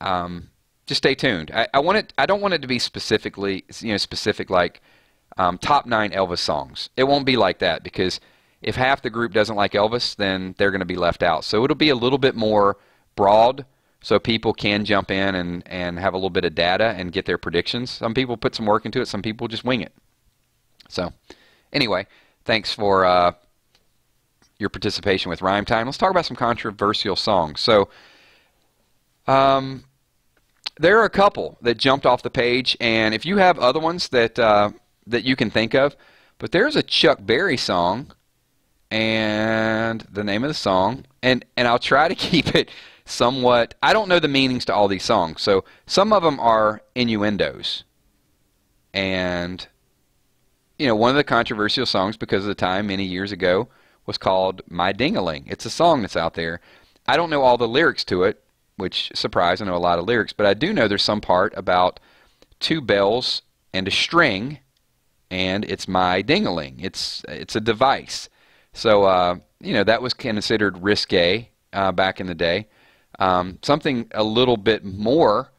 A: Just stay tuned. I don't want it to be specifically, specific like top 9 Elvis songs. It won't be like that, because if half the group doesn't like Elvis, then they're going to be left out. So it'll be a little bit more broad so people can jump in and have a little bit of data and get their predictions. Some people put some work into it. Some people just wing it. So anyway, thanks for your participation with Rhyme Time. Let's talk about some controversial songs. So there are a couple that jumped off the page, and if you have other ones that that you can think of, but there's a Chuck Berry song, and the name of the song, and I'll try to keep it somewhat. I don't know the meanings to all these songs, so some of them are innuendos, and you know, one of the controversial songs because of the time many years ago was called My Ding-a-Ling. It's a song that's out there. I don't know all the lyrics to it, which surprise, I know a lot of lyrics, but I do know there's some part about two bells and a string, and it's my ding-a-ling. It's a device. So you know, that was considered risque back in the day. Something a little bit more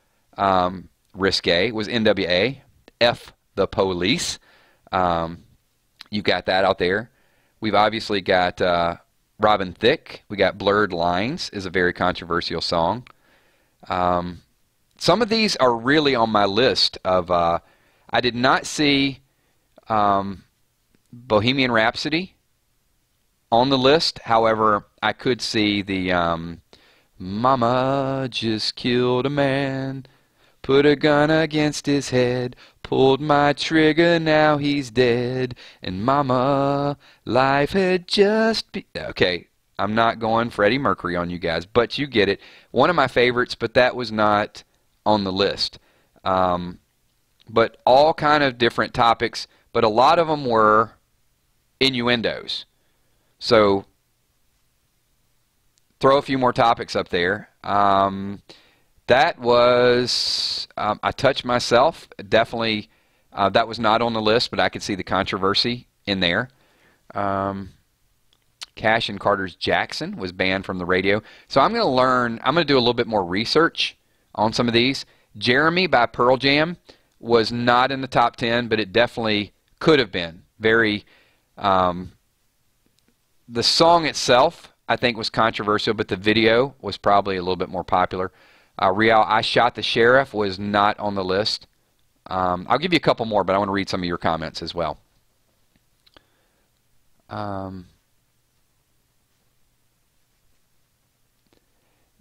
A: risque was NWA, F the Police. You got that out there. We've obviously got Robin Thicke. We got Blurred Lines is a very controversial song. Some of these are really on my list of, I did not see Bohemian Rhapsody on the list. However, I could see the Mama just killed a man, put a gun against his head, pulled my trigger, now he's dead, and Mama, life had just be... Okay, I'm not going Freddie Mercury on you guys, but you get it. One of my favorites, but that was not on the list. But all kind of different topics, but a lot of them were innuendos. So throw a few more topics up there. That was I Touch Myself. Definitely, that was not on the list, but I could see the controversy in there. Cash and Carter's Jackson was banned from the radio. So I'm going to learn, I'm going to do a little bit more research on some of these. Jeremy by Pearl Jam was not in the top 10, but it definitely could have been. Very, the song itself, I think, was controversial, but the video was probably a little bit more popular. Real, I Shot the Sheriff was not on the list. I'll give you a couple more, but I want to read some of your comments as well.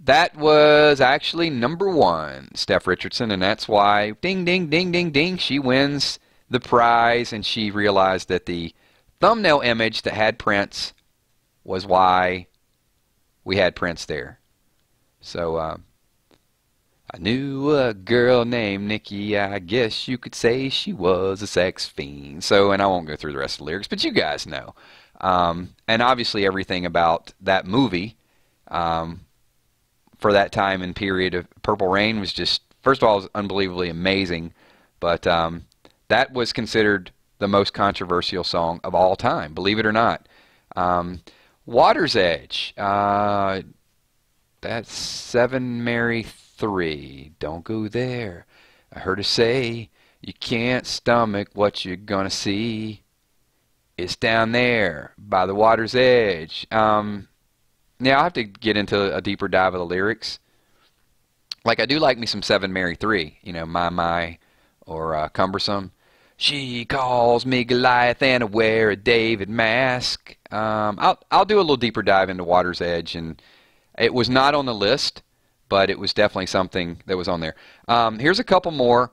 A: That was actually number 1, Steph Richardson, and that's why, ding, ding, ding, ding, ding, she wins the prize, and she realized that the thumbnail image that had Prince was why we had Prince there. So, I knew a girl named Nikki, I guess you could say she was a sex fiend. So, and I won't go through the rest of the lyrics, but you guys know. And obviously everything about that movie for that time and period of Purple Rain was just, first of all, it was unbelievably amazing, but that was considered the most controversial song of all time, believe it or not. Water's Edge, that's 7 Mary 3, don't go there. I heard her say, you can't stomach what you're gonna see. It's down there by the water's edge. Yeah, I'll have to get into a deeper dive of the lyrics. Like, I do like me some 7 Mary 3, you know, My, or Cumbersome. She calls me Goliath and I wear a David mask. I'll do a little deeper dive into Water's Edge, and it was not on the list, but it was definitely something that was on there. Here's a couple more.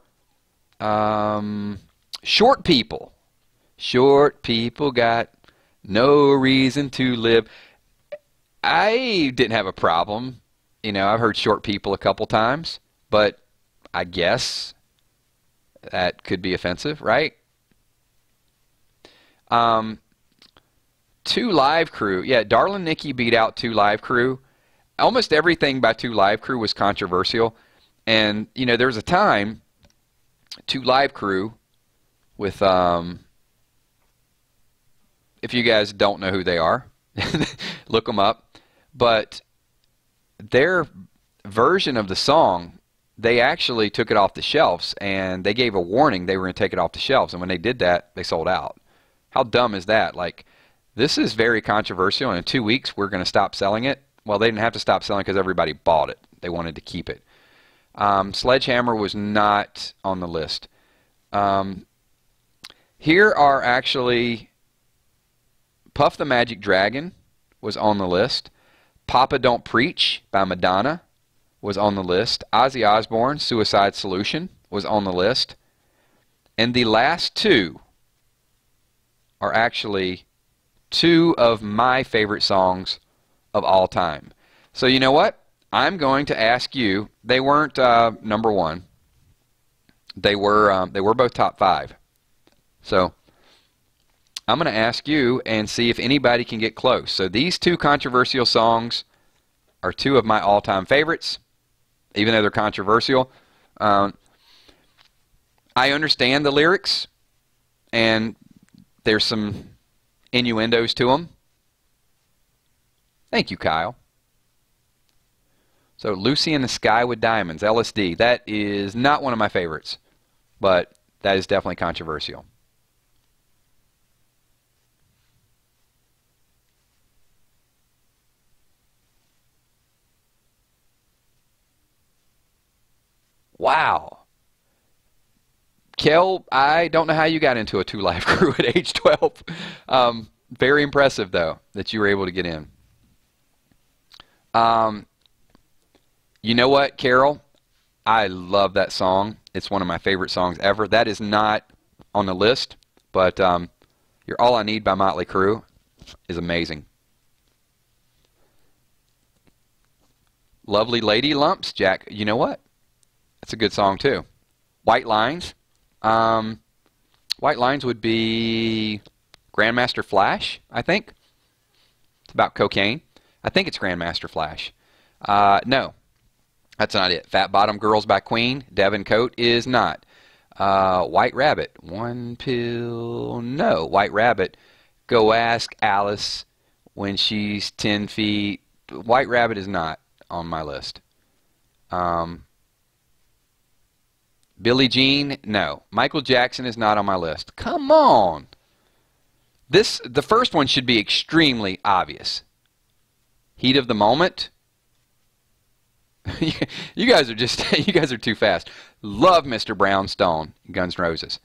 A: Short people. Short people got no reason to live. I didn't have a problem. You know, I've heard short people a couple times, but I guess that could be offensive, right? 2 Live Crew. Yeah, Darlin' Nikki beat out 2 Live Crew. Almost everything by 2 Live Crew was controversial. And, you know, there was a time 2 Live Crew with, if you guys don't know who they are, look them up. But their version of the song, they actually took it off the shelves, and they gave a warning they were going to take it off the shelves. And when they did that, they sold out. How dumb is that? Like, this is very controversial, and in 2 weeks we're going to stop selling it. Well, they didn't have to stop selling because everybody bought it. They wanted to keep it. Sledgehammer was not on the list. Here are actually Puff the Magic Dragon was on the list. Papa Don't Preach by Madonna was on the list. Ozzy Osbourne, Suicide Solution, was on the list. And the last two are actually two of my favorite songs of all time. So you know what? I'm going to ask you. They weren't number one. They were both top 5. So I'm going to ask you and see if anybody can get close. So these two controversial songs are two of my all-time favorites, even though they're controversial. I understand the lyrics, and there's some innuendos to them. Thank you, Kyle. So Lucy in the Sky with Diamonds, LSD. That is not one of my favorites, but that is definitely controversial. Wow. Kel, I don't know how you got into a 2 Live Crew at age 12. Very impressive, though, that you were able to get in. You know what, Carol? I love that song. It's one of my favorite songs ever. That is not on the list, but You're All I Need by Motley Crue is amazing. Lovely Lady Lumps, Jack. You know what? That's a good song, too. White Lines. White Lines would be Grandmaster Flash, I think. It's about cocaine. I think it's Grandmaster Flash. No, that's not it. Fat Bottom Girls by Queen. Devin Coat is not. White Rabbit. One pill. No. White Rabbit. Go ask Alice when she's 10 feet. White Rabbit is not on my list. Billie Jean, no. Michael Jackson is not on my list. Come on. The first one should be extremely obvious. Heat of the Moment. You guys are just, you guys are too fast. Love Mr. Brownstone, Guns N' Roses.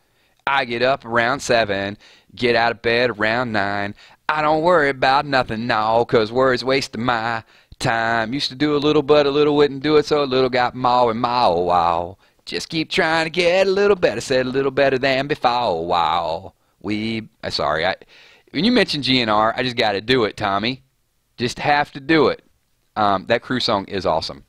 A: I get up around 7, get out of bed around 9. I don't worry about nothing now, 'cause worries wasting my time. Used to do a little, but a little wouldn't do it, so a little got more and more. Wow. Just keep trying to get a little better, said a little better than before. Wow. When you mention GNR, I just got to do it, Tommy. Just have to do it. That Crew song is awesome.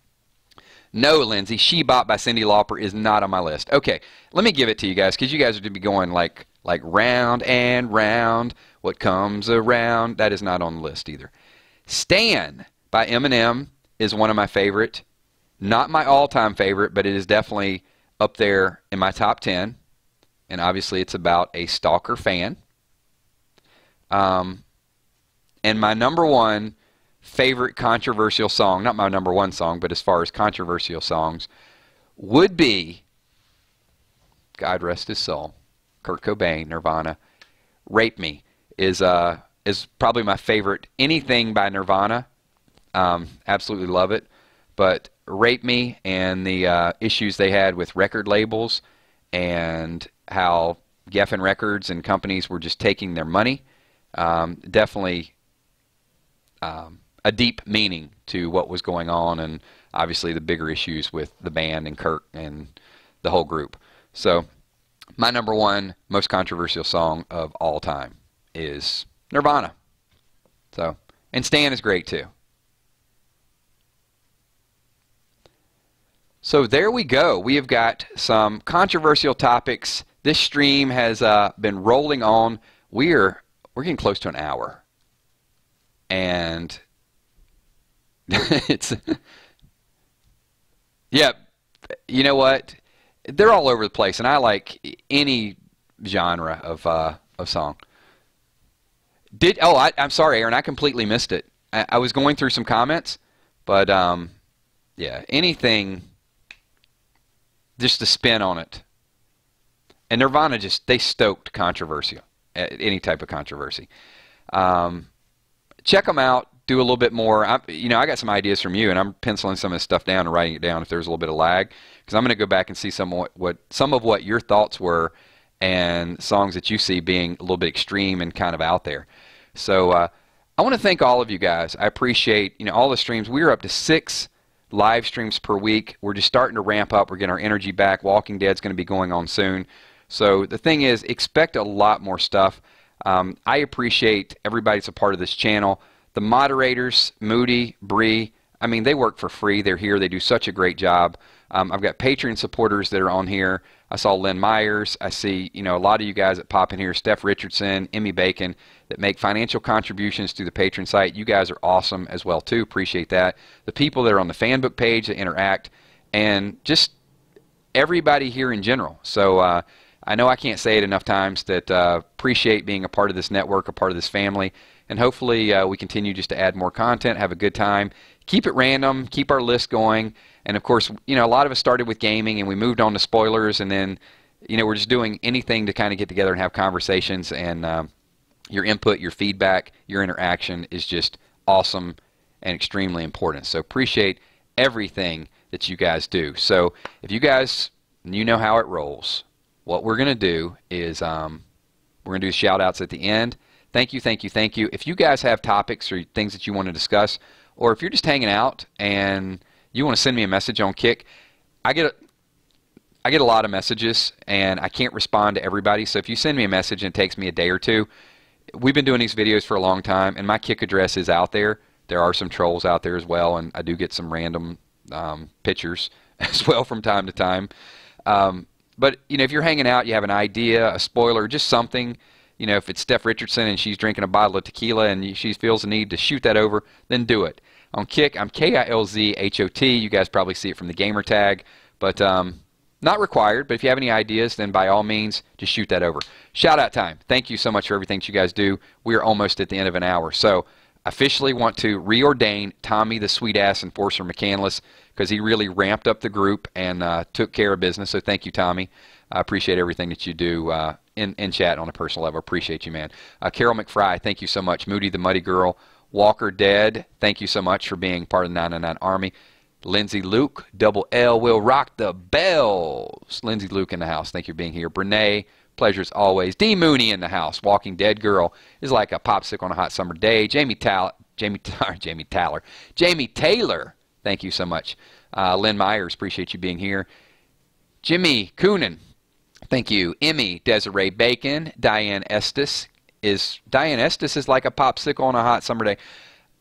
A: No, Lindsay, She Bop by Cyndi Lauper is not on my list. Okay, let me give it to you guys, because you guys are to be going like round and round, what comes around. That is not on the list either. Stan by Eminem is one of my favorite. Not my all-time favorite, but it is definitely up there in my top 10. And obviously it's about a stalker fan. And my number one favorite controversial song, not my number one song, but as far as controversial songs, would be, God rest his soul, Kurt Cobain, Nirvana. Rape Me is probably my favorite. Anything by Nirvana, absolutely love it. But Rape Me and the issues they had with record labels and how Geffen Records and companies were just taking their money, definitely a deep meaning to what was going on, and obviously the bigger issues with the band and Kurt and the whole group. So my number one most controversial song of all time is Nirvana. So, and Stan is great too. So there we go. We have got some controversial topics. This stream has been rolling on. We're getting close to an hour, and it's yeah. You know what? They're all over the place, and I like any genre of song. I'm sorry, Aaron. I completely missed it. I was going through some comments, but yeah, anything. Just a spin on it. And Nirvana they stoked controversy, any type of controversy. Check them out. do a little bit more. I got some ideas from you, and I'm penciling some of this stuff down and writing it down if there's a little bit of lag, because I'm going to go back and see some of what your thoughts were and songs that you see being a little bit extreme and kind of out there. So I want to thank all of you guys. I appreciate all the streams. We're up to 6 live streams per week. We're just starting to ramp up. We're getting our energy back. Walking Dead's going to be going on soon. So the thing is, expect a lot more stuff. I appreciate everybody that's a part of this channel. The moderators, Moody, Bree, I mean, they work for free. They're here. They do such a great job. I've got Patreon supporters that are on here. I saw Lynn Myers. I see, a lot of you guys that pop in here, Steph Richardson, Emmy Bacon, that make financial contributions through the Patreon site. You guys are awesome as well, too. Appreciate that. The people that are on the fan book page that interact, and just everybody here in general. So I know I can't say it enough times that appreciate being a part of this network, a part of this family, and hopefully we continue just to add more content, have a good time, keep it random, keep our list going. And of course, a lot of us started with gaming and we moved on to spoilers, and then, we're just doing anything to kind of get together and have conversations, and your input, your feedback, your interaction is just awesome and extremely important. So appreciate everything that you guys do. So if you guys, you know how it rolls. What we're going to do is we're going to do shout outs at the end. Thank you, thank you, thank you. If you guys have topics or things that you want to discuss, or if you're just hanging out and you want to send me a message on Kick, I get a lot of messages and I can't respond to everybody. So if you send me a message and it takes me a day or two, we've been doing these videos for a long time, and my Kick address is out there. There are some trolls out there as well, and I do get some random pictures as well from time to time. But if you're hanging out, you have an idea, a spoiler, just something. If it's Steph Richardson and she's drinking a bottle of tequila and she feels the need to shoot that over, then do it. On Kick, I'm KILZHOT. You guys probably see it from the gamer tag, but not required. But if you have any ideas, then by all means, just shoot that over. Shout out time. Thank you so much for everything that you guys do. We are almost at the end of an hour. So officially want to reordain Tommy the Sweet Ass Enforcer McCandless, because he really ramped up the group and took care of business. So thank you, Tommy. I appreciate everything that you do in chat on a personal level. Appreciate you, man. Carol McFry, thank you so much. Moody the Muddy Girl. Walker Dead, thank you so much for being part of the 999 Army. Lindsay Luke, Double L will rock the bells. Lindsay Luke in the house, thank you for being here. Brene, pleasure as always. D Mooney in the house. Walking Dead Girl is like a popsicle on a hot summer day. Jamie Taylor, thank you so much. Lynn Myers, appreciate you being here. Jimmy Coonan, thank you. Emmy, Desiree Bacon, Diane Estes is like a popsicle on a hot summer day.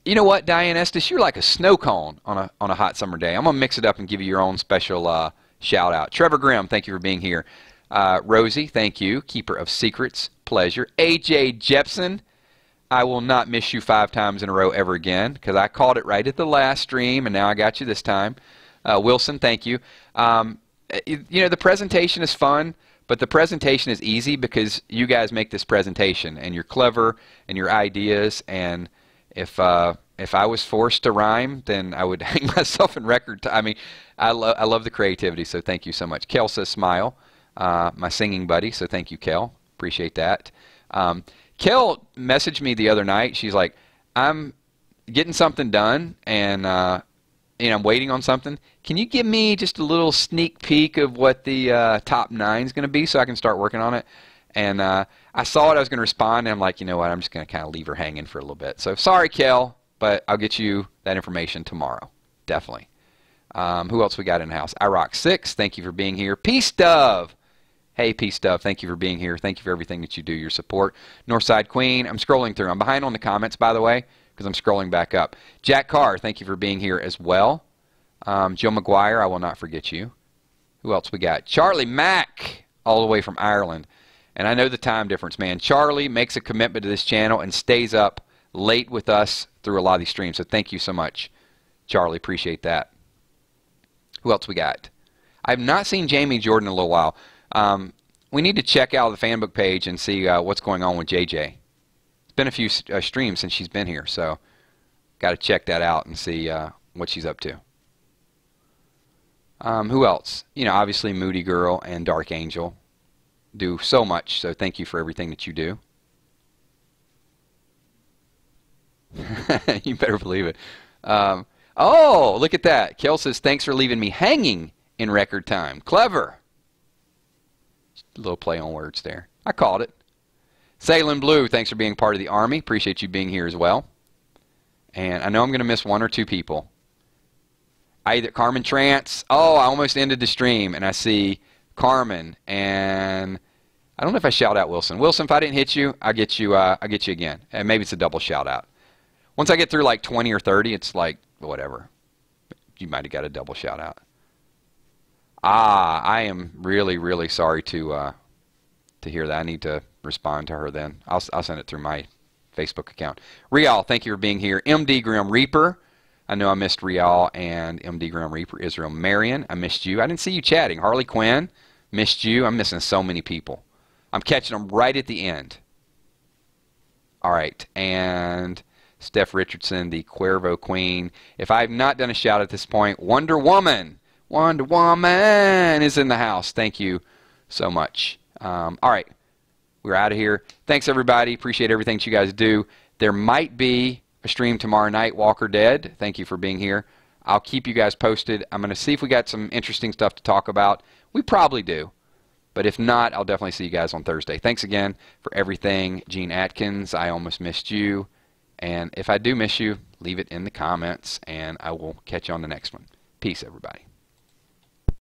A: You know what, Diane Estes, you're like a snow cone on a hot summer day. I'm gonna mix it up and give you your own special shout out. Trevor Grimm, thank you for being here. Rosie, thank you. Keeper of Secrets, pleasure. AJ Jepson, I will not miss you 5 times in a row ever again, because I called it right at the last stream, and now I got you this time. Wilson, thank you. The presentation is fun, but the presentation is easy because you guys make this presentation, and you're clever, and your ideas, and if I was forced to rhyme, then I would hang myself in record time. I mean, I love the creativity, so thank you so much. Kel says smile, my singing buddy, so thank you, Kel. Appreciate that. Kel messaged me the other night. She's like, I'm getting something done, and I'm waiting on something. Can you give me just a little sneak peek of what the top 9 is going to be so I can start working on it? And I saw it. I was going to respond, and I'm like, you know what? I'm just going to kind of leave her hanging for a little bit. So sorry, Kel, but I'll get you that information tomorrow. Definitely. Who else we got in the house? iRock6, thank you for being here. Peace Dove. Hey, Peace Dove, thank you for being here. Thank you for everything that you do, your support. Northside Queen, I'm scrolling through. I'm behind on the comments, by the way, because I'm scrolling back up. Jack Carr, thank you for being here as well. Joe McGuire, I will not forget you. Who else we got? Charlie Mack, all the way from Ireland. And I know the time difference, man. Charlie makes a commitment to this channel and stays up late with us through a lot of these streams. So thank you so much, Charlie. Appreciate that. Who else we got? I've not seen Jamie Jordan in a little while. We need to check out the fan book page and see what's going on with JJ. It's been a few streams since she's been here, so got to check that out and see what she's up to. Who else? Obviously Moody Girl and Dark Angel do so much, so thank you for everything that you do. You better believe it. Oh, look at that. Kel says, thanks for leaving me hanging in record time. Clever. A little play on words there. I called it. Salem Blue, thanks for being part of the Army. Appreciate you being here as well. And I know I'm going to miss one or two people. Carmen Trance. Oh, I almost ended the stream, and I see Carmen. And I don't know if I shout out Wilson. Wilson, if I didn't hit you, I'll get you again. And maybe it's a double shout out. Once I get through like 20 or 30, it's like, whatever. You might have got a double shout out. I am really, really sorry to hear that. I need to respond to her then. I'll send it through my Facebook account. Rial, thank you for being here. MD Grim Reaper. I know I missed Rial and MD Grim Reaper. Israel Marion, I missed you. I didn't see you chatting. Harley Quinn, missed you. I'm missing so many people. I'm catching them right at the end. All right, and Steph Richardson, the Cuervo Queen. If I have not done a shout at this point, Wonder Woman is in the house. Thank you so much. All right, we're out of here. Thanks, everybody. Appreciate everything that you guys do. There might be a stream tomorrow night, Walker Dead. Thank you for being here. I'll keep you guys posted. I'm going to see if we got some interesting stuff to talk about. We probably do. But if not, I'll definitely see you guys on Thursday. Thanks again for everything. Gene Atkins, I almost missed you. And if I do miss you, leave it in the comments, and I will catch you on the next one. Peace, everybody.